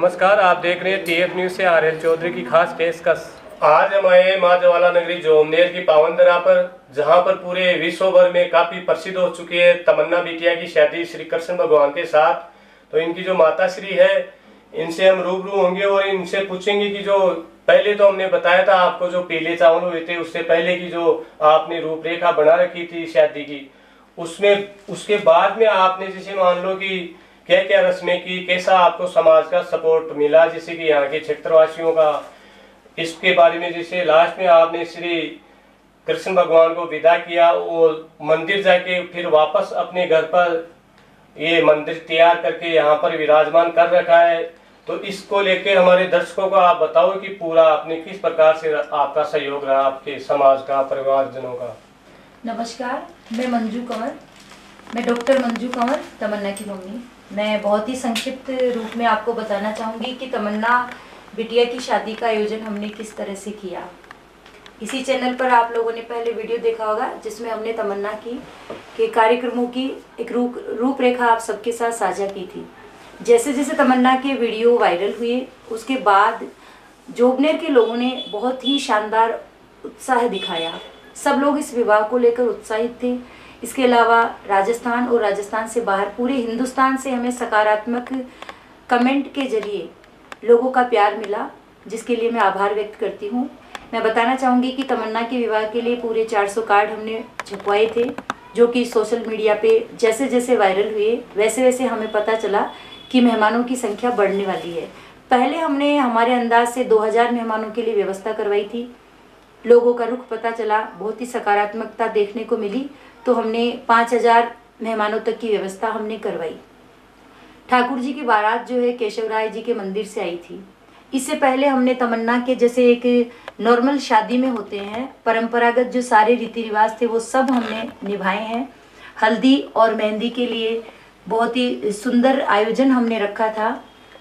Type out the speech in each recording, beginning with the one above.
नमस्कार, आप देख रहे हैं टीएफ न्यूज़ से आरएल चौधरी की खास पेशकश। आज हम आए माँ ज्वाला नगरी जोमनेर की पावन धरा पर, जहाँ पर पूरे विश्व भर में काफी प्रसिद्ध हो चुकी है तमन्ना बिटिया की शादी श्री कृष्ण भगवान के साथ। तो इनकी जो माता श्री है, इनसे हम रूबरू होंगे और इनसे पूछेंगे कि जो पहले तो हमने बताया था आपको, जो पीले चावल हुए थे उससे पहले की जो आपने रूपरेखा बना रखी थी शादी की, उसमें उसके बाद में आपने जैसे मान लो कि क्या क्या रस्में की, कैसा आपको समाज का सपोर्ट मिला, जैसे कि यहाँ के क्षेत्रवासियों का, इसके बारे में। जैसे लास्ट में आपने श्री कृष्ण भगवान को विदा किया और मंदिर जाके फिर वापस अपने घर पर ये मंदिर तैयार करके यहाँ पर विराजमान कर रखा है। तो इसको लेके हमारे दर्शकों को आप बताओ कि पूरा आपने किस प्रकार से आपका सहयोग रहा, आपके समाज का, परिवारजनों का। नमस्कार, मैं मंजू कंवर, मैं डॉक्टर मंजू कंवर, तमन्ना की मम्मी। मैं बहुत ही संक्षिप्त रूप में आपको बताना चाहूँगी कि तमन्ना बिटिया की शादी का आयोजन हमने किस तरह से किया। इसी चैनल पर आप लोगों ने पहले वीडियो देखा होगा जिसमें हमने तमन्ना की के कार्यक्रमों की एक रूपरेखा आप सबके साथ साझा की थी। जैसे जैसे तमन्ना के वीडियो वायरल हुए, उसके बाद जोबनेर के लोगों ने बहुत ही शानदार उत्साह दिखाया। सब लोग इस विवाह को लेकर उत्साहित थे। इसके अलावा राजस्थान और राजस्थान से बाहर पूरे हिंदुस्तान से हमें सकारात्मक कमेंट के जरिए लोगों का प्यार मिला, जिसके लिए मैं आभार व्यक्त करती हूँ। मैं बताना चाहूँगी कि तमन्ना के विवाह के लिए पूरे 400 कार्ड हमने छपवाए थे, जो कि सोशल मीडिया पे जैसे जैसे वायरल हुए वैसे वैसे हमें पता चला कि मेहमानों की संख्या बढ़ने वाली है। पहले हमने हमारे अंदाज से 2000 मेहमानों के लिए व्यवस्था करवाई थी। लोगों का रुख पता चला, बहुत ही सकारात्मकता देखने को मिली, तो हमने 5000 मेहमानों तक की व्यवस्था हमने करवाई। ठाकुर जी की बारात जो है केशव राय जी के मंदिर से आई थी। इससे पहले हमने तमन्ना के जैसे एक नॉर्मल शादी में होते हैं परंपरागत जो सारे रीति रिवाज थे वो सब हमने निभाए हैं। हल्दी और मेहंदी के लिए बहुत ही सुंदर आयोजन हमने रखा था।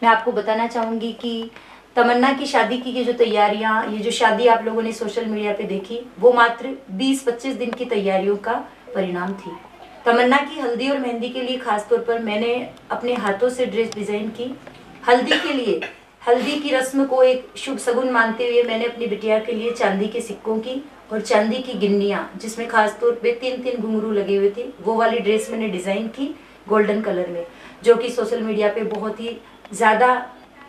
मैं आपको बताना चाहूँगी कि तमन्ना की शादी की ये जो तैयारियां, ये जो शादी आप लोगों ने सोशल मीडिया पे देखी, वो मात्र 20-25 दिन की तैयारियों का परिणाम थी। तमन्ना की हल्दी और मेहंदी के लिए खास तौर पर मैंने अपने हाथों से ड्रेस डिजाइन की। हल्दी के लिए, हल्दी की रस्म को एक शुभ सगुन मानते हुए मैंने अपनी बिटिया के लिए चांदी के सिक्कों की और चांदी की गिन्नियाँ, जिसमें खास तौर पे 3-3 घुंघरू लगे हुए थे, वो वाली ड्रेस मैंने डिजाइन की गोल्डन कलर में, जो कि सोशल मीडिया पे बहुत ही ज्यादा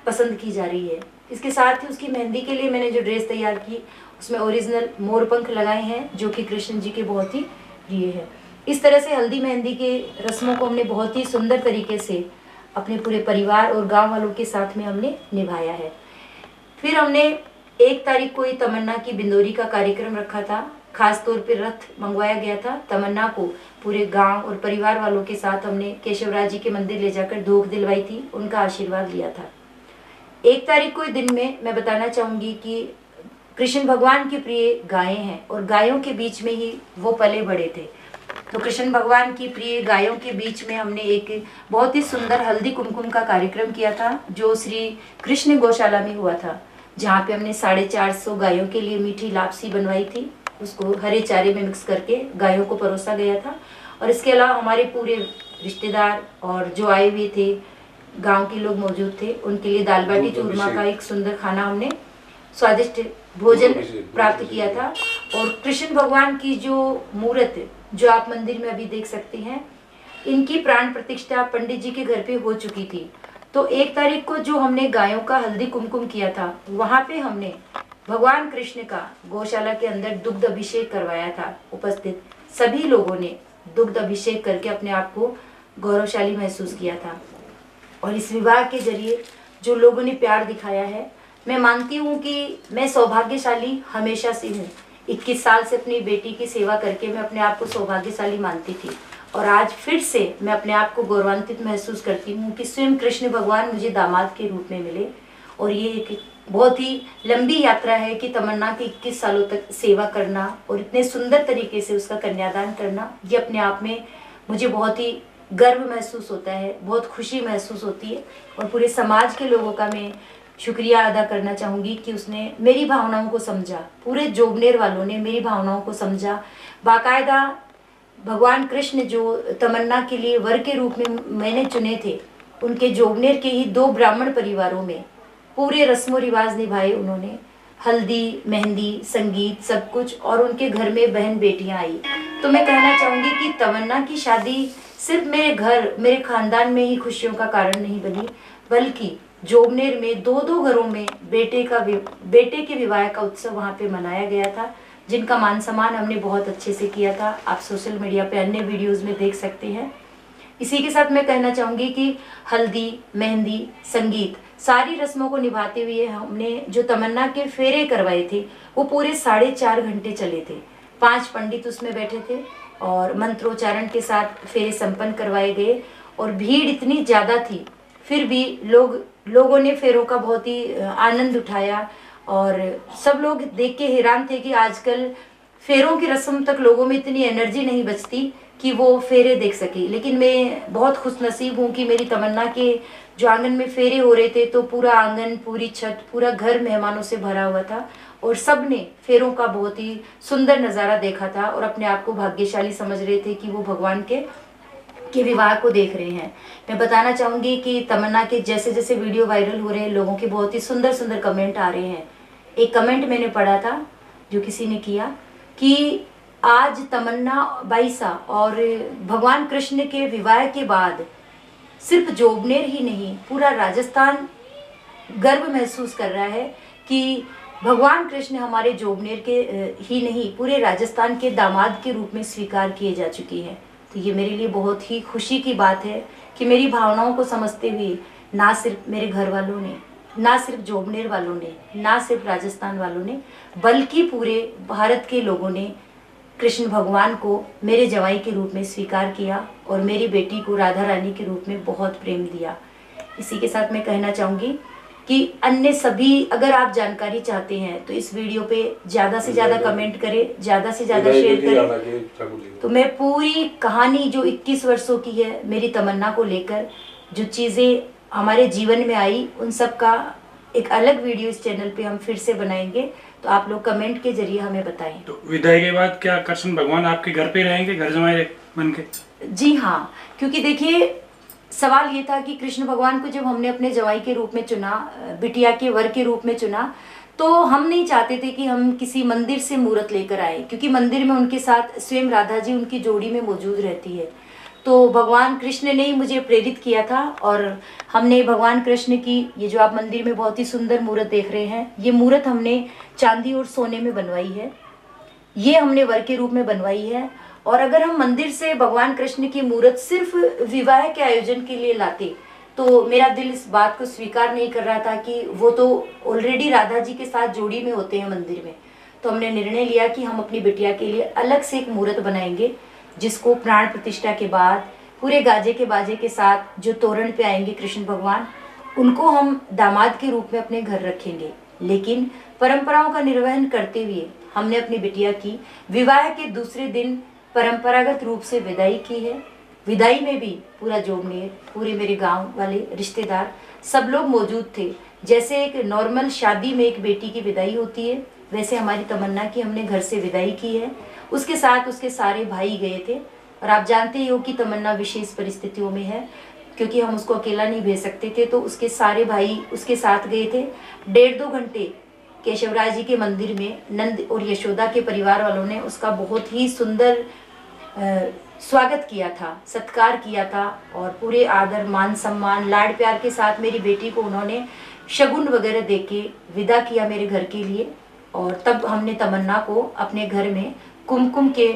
पसंद की जा रही है। इसके साथ ही उसकी मेहंदी के लिए मैंने जो ड्रेस तैयार की उसमें ओरिजिनल मोर पंख लगाए हैं, जो कि कृष्ण जी के बहुत ही प्रिय है। इस तरह से हल्दी मेहंदी के रस्मों को हमने बहुत ही सुंदर तरीके से अपने पूरे परिवार और गांव वालों के साथ में हमने निभाया है। फिर हमने 1 तारीख को ही तमन्ना की बिंदोरी का कार्यक्रम रखा था। खास तौर पर रथ मंगवाया गया था। तमन्ना को पूरे गांव और परिवार वालों के साथ हमने केशवराज जी के मंदिर ले जाकर धोख दिलवाई थी, उनका आशीर्वाद लिया था। 1 तारीख को दिन में मैं बताना चाहूँगी कि कृष्ण भगवान की प्रिय गायें हैं और गायों के बीच में ही वो पले बड़े थे। तो कृष्ण भगवान की प्रिय गायों के बीच में हमने एक बहुत ही सुंदर हल्दी कुमकुम का कार्यक्रम किया था, जो श्री कृष्ण गौशाला में हुआ था, जहाँ पे हमने 450 गायों के लिए मीठी लापसी बनवाई थी। उसको हरे चारे में मिक्स करके गायों को परोसा गया था। और इसके अलावा हमारे पूरे रिश्तेदार और जो आए हुए थे, गांव के लोग मौजूद थे, उनके लिए दाल बाटी चूरमा का एक सुंदर खाना, हमने स्वादिष्ट भोजन प्राप्त किया था। और कृष्ण भगवान की जो मूर्त जो आप मंदिर में अभी देख सकते हैं, इनकी प्राण प्रतिष्ठा पंडित जी के घर पे हो चुकी थी। तो 1 तारीख को जो हमने गायों का हल्दी कुमकुम किया था, वहां पे हमने भगवान कृष्ण का गौशाला के अंदर दुग्ध अभिषेक करवाया था। उपस्थित सभी लोगों ने दुग्ध अभिषेक करके अपने आप को गौरवशाली महसूस किया था। और इस विवाह के जरिए जो लोगों ने प्यार दिखाया है, मैं मानती हूँ कि मैं सौभाग्यशाली हमेशा से हूँ। 21 साल से अपनी बेटी की सेवा करके मैं अपने आप को सौभाग्यशाली मानती थी, और आज फिर से मैं अपने आप को गौरवान्वित महसूस करती हूँ कि स्वयं कृष्ण भगवान मुझे दामाद के रूप में मिले। और ये एक बहुत ही लंबी यात्रा है कि तमन्ना की 21 सालों तक सेवा करना और इतने सुंदर तरीके से उसका कन्यादान करना, ये अपने आप में मुझे बहुत ही गर्व महसूस होता है, बहुत खुशी महसूस होती है। और पूरे समाज के लोगों का मैं शुक्रिया अदा करना चाहूँगी कि उसने मेरी भावनाओं को समझा, पूरे जोबनेर वालों ने मेरी भावनाओं को समझा। बाकायदा भगवान कृष्ण जो तमन्ना के लिए वर के रूप में मैंने चुने थे, उनके जोबनेर के ही 2 ब्राह्मण परिवारों में पूरे रस्मों रिवाज निभाए उन्होंने, हल्दी, मेहंदी, संगीत, सब कुछ, और उनके घर में बहन बेटियां आई। तो मैं कहना चाहूंगी कि तमन्ना की शादी सिर्फ मेरे घर, मेरे खानदान में ही खुशियों का कारण नहीं बनी, बल्कि जोबनेर में 2-2 घरों में बेटे के विवाह का उत्सव वहाँ पे मनाया गया था, जिनका मान सम्मान हमने बहुत अच्छे से किया था। आप सोशल मीडिया पे अन्य वीडियोस में देख सकते हैं। इसी के साथ मैं कहना चाहूंगी कि हल्दी, मेहंदी, संगीत, सारी रस्मों को निभाते हुए हमने जो तमन्ना के फेरे करवाए थे वो पूरे 4.5 घंटे चले थे। 5 पंडित उसमें बैठे थे और मंत्रोच्चारण के साथ फेरे संपन्न करवाए गए, और भीड़ इतनी ज़्यादा थी, फिर भी लोगों ने फेरों का बहुत ही आनंद उठाया, और सब लोग देख के हैरान थे कि आजकल फेरों की रस्म तक लोगों में इतनी एनर्जी नहीं बचती कि वो फेरे देख सके। लेकिन मैं बहुत खुशनसीब हूँ कि मेरी तमन्ना के जो आंगन में फेरे हो रहे थे तो पूरा आंगन, पूरी छत, पूरा घर मेहमानों से भरा हुआ था, और सब ने फेरों का बहुत ही सुंदर नज़ारा देखा था और अपने आप को भाग्यशाली समझ रहे थे कि वो भगवान के विवाह को देख रहे हैं। मैं बताना चाहूँगी कि तमन्ना के जैसे जैसे वीडियो वायरल हो रहे हैं, लोगों के बहुत ही सुंदर सुंदर कमेंट आ रहे हैं। एक कमेंट मैंने पढ़ा था जो किसी ने किया कि आज तमन्ना बाईसा और भगवान कृष्ण के विवाह के बाद सिर्फ जोबनेर ही नहीं, पूरा राजस्थान गर्व महसूस कर रहा है कि भगवान कृष्ण हमारे जोबनेर के ही नहीं, पूरे राजस्थान के दामाद के रूप में स्वीकार किए जा चुके हैं। तो ये मेरे लिए बहुत ही खुशी की बात है कि मेरी भावनाओं को समझते हुए ना सिर्फ मेरे घर वालों ने, ना सिर्फ जोबनेर वालों ने, ना सिर्फ राजस्थान वालों ने, बल्कि पूरे भारत के लोगों ने कृष्ण भगवान को मेरे जवाई के रूप में स्वीकार किया और मेरी बेटी को राधा रानी के रूप में बहुत प्रेम दिया। इसी के साथ मैं कहना चाहूँगी कि अन्य सभी, अगर आप जानकारी चाहते हैं तो इस वीडियो पे ज़्यादा से ज़्यादा कमेंट करें, ज़्यादा से ज़्यादा शेयर करें। तो मैं पूरी कहानी जो 21 वर्षों की है मेरी तमन्ना को लेकर, जो चीज़ें हमारे जीवन में आई, उन सब का एक अलग वीडियो इस चैनल पे हम फिर से बनाएंगे, तो आप लोग कमेंट के जरिए हमें बताएं। तो विदाई के बाद क्या कृष्ण भगवान आपके घर पे रहेंगे, घर जमाए बन के? जी हाँ, क्योंकि देखिए सवाल ये था कि कृष्ण भगवान को जब हमने अपने जवाई के रूप में चुना, बिटिया के वर के रूप में चुना, तो हम नहीं चाहते थे कि हम किसी मंदिर से मूर्त लेकर आए, क्योंकि मंदिर में उनके साथ स्वयं राधा जी उनकी जोड़ी में मौजूद रहती है। तो भगवान कृष्ण ने ही मुझे प्रेरित किया था, और हमने भगवान कृष्ण की ये जो आप मंदिर में बहुत ही सुंदर मूर्त देख रहे हैं, ये मूर्त हमने चांदी और सोने में बनवाई है। ये हमने वर के रूप में बनवाई है। और अगर हम मंदिर से भगवान कृष्ण की मूर्त सिर्फ विवाह के आयोजन के लिए लाते तो मेरा दिल इस बात को स्वीकार नहीं कर रहा था कि वो तो ऑलरेडी राधा जी के साथ जोड़ी में होते हैं मंदिर में। तो हमने निर्णय लिया कि हम अपनी बिटिया के लिए अलग से एक मूर्त बनाएंगे, जिसको प्राण प्रतिष्ठा के बाद पूरे गाजे के बाजे के साथ जो तोरण पे आएंगे कृष्ण भगवान, उनको हम दामाद के रूप में अपने घर रखेंगे। लेकिन परंपराओं का निर्वहन करते हुए हमने अपनी बिटिया की विवाह के दूसरे दिन परंपरागत रूप से विदाई की है। विदाई में भी पूरा जोबनेर, पूरे मेरे गांव वाले रिश्तेदार सब लोग मौजूद थे। जैसे एक नॉर्मल शादी में एक बेटी की विदाई होती है, वैसे हमारी तमन्ना की हमने घर से विदाई की है। उसके साथ उसके सारे भाई गए थे, और आप जानते ही हो कि तमन्ना विशेष परिस्थितियों में है, क्योंकि हम उसको अकेला नहीं भेज सकते थे, तो उसके सारे भाई उसके साथ गए थे। 1.5-2 घंटे केशवराज जी के मंदिर में नंद और यशोदा के परिवार वालों ने उसका बहुत ही सुंदर स्वागत किया था, सत्कार किया था, और पूरे आदर, मान सम्मान, लाड प्यार के साथ मेरी बेटी को उन्होंने शगुन वगैरह दे के विदा किया मेरे घर के लिए। और तब हमने तमन्ना को अपने घर में कुमकुम के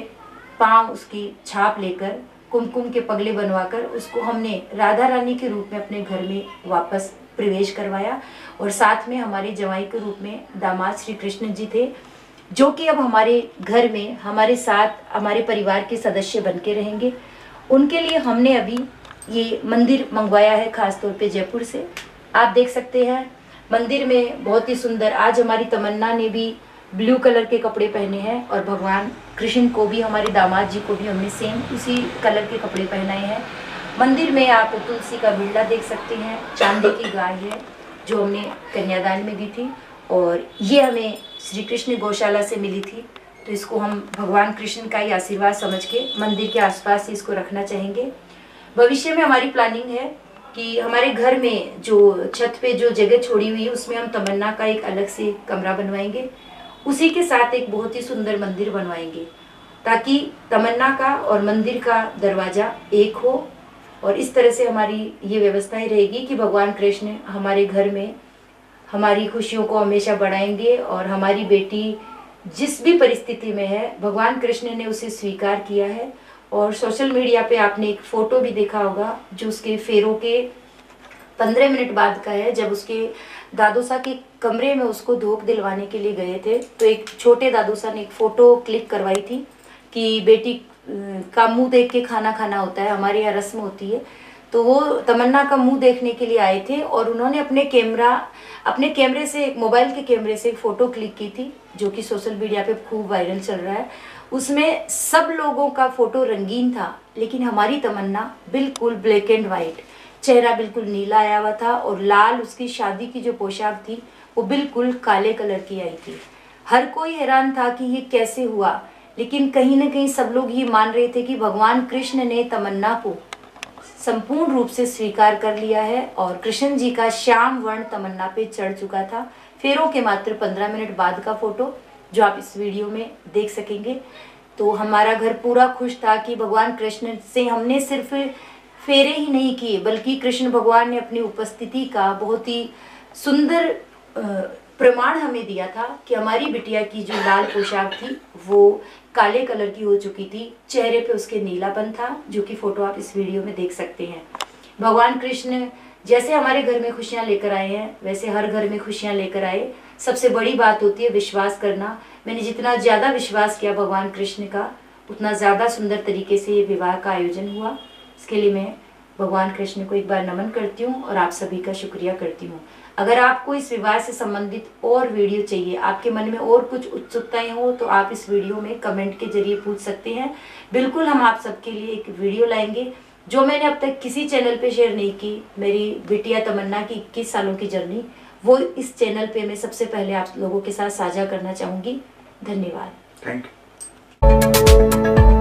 पांव, उसकी छाप लेकर, कुमकुम के पगले बनवाकर उसको हमने राधा रानी के रूप में अपने घर में वापस प्रवेश करवाया। और साथ में हमारे जवाई के रूप में दामाद श्री कृष्ण जी थे, जो कि अब हमारे घर में हमारे साथ हमारे परिवार के सदस्य बन के रहेंगे। उनके लिए हमने अभी ये मंदिर मंगवाया है, खास तौर पे जयपुर से। आप देख सकते हैं मंदिर में बहुत ही सुंदर, आज हमारी तमन्ना ने भी ब्लू कलर के कपड़े पहने हैं, और भगवान कृष्ण को भी, हमारे दामाद जी को भी हमने सेम उसी कलर के कपड़े पहनाए हैं। मंदिर में आप तुलसी का बिरला देख सकते हैं, चांदी की गाय है जो हमने कन्यादान में दी थी, और ये हमें श्री कृष्ण गौशाला से मिली थी। तो इसको हम भगवान कृष्ण का ही आशीर्वाद समझ के मंदिर के आसपास ही इसको रखना चाहेंगे। भविष्य में हमारी प्लानिंग है कि हमारे घर में जो छत पे जो जगह छोड़ी हुई है उसमें हम तमन्ना का एक अलग से कमरा बनवाएंगे। उसी के साथ एक बहुत ही सुंदर मंदिर बनवाएंगे ताकि तमन्ना का और मंदिर का दरवाजा एक हो। और इस तरह से हमारी ये व्यवस्थाएं रहेगी कि भगवान कृष्ण हमारे घर में हमारी खुशियों को हमेशा बढ़ाएंगे और हमारी बेटी जिस भी परिस्थिति में है भगवान कृष्ण ने उसे स्वीकार किया है। और सोशल मीडिया पे आपने एक फोटो भी देखा होगा जो उसके फेरों के 15 मिनट बाद का है, जब उसके दादोसा के कमरे में उसको धोख दिलवाने के लिए गए थे तो एक छोटे दादोसा ने एक फ़ोटो क्लिक करवाई थी कि बेटी का मुंह देख के खाना खाना होता है, हमारे यहाँ रस्म होती है। तो वो तमन्ना का मुंह देखने के लिए आए थे और उन्होंने अपने कैमरे से, मोबाइल के कैमरे से एक फ़ोटो क्लिक की थी जो कि सोशल मीडिया पे खूब वायरल चल रहा है। उसमें सब लोगों का फ़ोटो रंगीन था लेकिन हमारी तमन्ना बिल्कुल ब्लैक एंड वाइट, चेहरा बिल्कुल नीला आया हुआ था और लाल उसकी शादी की जो पोशाक थी वो बिल्कुल काले कलर की आई थी। हर कोई हैरान था कि ये कैसे हुआ, लेकिन कहीं ना कहीं सब लोग ये मान रहे थे कि भगवान कृष्ण ने तमन्ना को संपूर्ण रूप से स्वीकार कर लिया है और कृष्ण जी का श्याम वर्ण तमन्ना पे चढ़ चुका था। फेरों के मात्र 15 मिनट बाद का फोटो जो आप इस वीडियो में देख सकेंगे। तो हमारा घर पूरा खुश था कि भगवान कृष्ण से हमने सिर्फ फेरे ही नहीं किए बल्कि कृष्ण भगवान ने अपनी उपस्थिति का बहुत ही सुंदर प्रमाण हमें दिया था कि हमारी बिटिया की जो लाल पोशाक थी वो काले कलर की हो चुकी थी, चेहरे पे उसके नीलापन था, जो कि फोटो आप इस वीडियो में देख सकते हैं। भगवान कृष्ण जैसे हमारे घर में खुशियां लेकर आए हैं वैसे हर घर में खुशियां लेकर आए। सबसे बड़ी बात होती है विश्वास करना। मैंने जितना ज़्यादा विश्वास किया भगवान कृष्ण का उतना ज़्यादा सुंदर तरीके से ये विवाह का आयोजन हुआ। इसके लिए मैं भगवान कृष्ण को एक बार नमन करती हूँ और आप सभी का शुक्रिया करती हूँ। अगर आपको इस विवाह से संबंधित और वीडियो चाहिए, आपके मन में और कुछ उत्सुकताएं हो तो आप इस वीडियो में कमेंट के जरिए पूछ सकते हैं। बिल्कुल हम आप सबके लिए एक वीडियो लाएंगे जो मैंने अब तक किसी चैनल पे शेयर नहीं की। मेरी बिटिया तमन्ना की 21 सालों की जर्नी वो इस चैनल पे मैं सबसे पहले आप लोगों के साथ साझा करना चाहूँगी। धन्यवाद। Thank you.